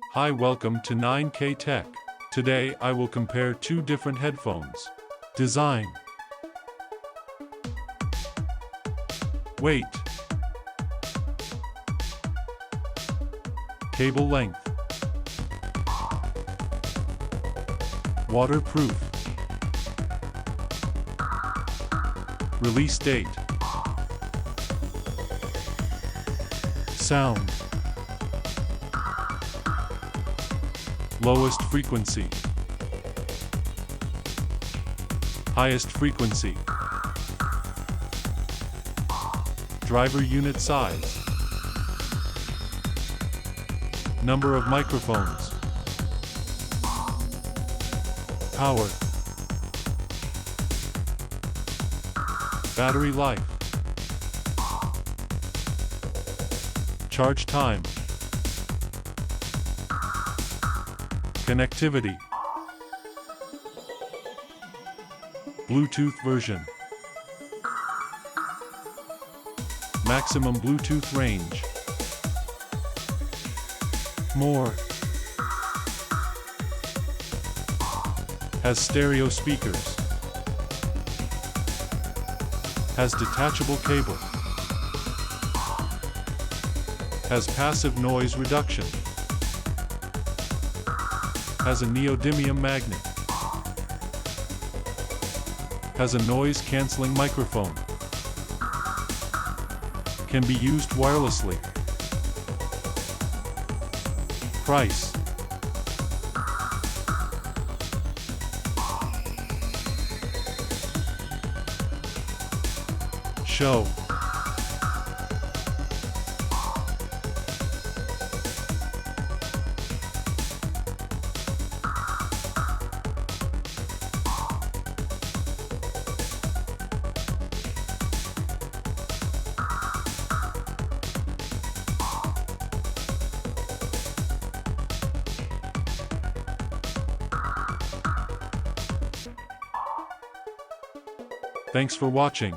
Hi, welcome to 9K Tech. Today I will compare two different headphones. Design. Weight. Cable length. Waterproof. Release date. Sound. Lowest frequency. Highest frequency. Driver unit size. Number of microphones. Power. Battery life. Charge time. Connectivity. Bluetooth version. Maximum Bluetooth range. More. Has stereo speakers. Has detachable cable. Has passive noise reduction. Has a neodymium magnet. Has a noise-canceling microphone. Can be used wirelessly. Price. Show. Thanks for watching.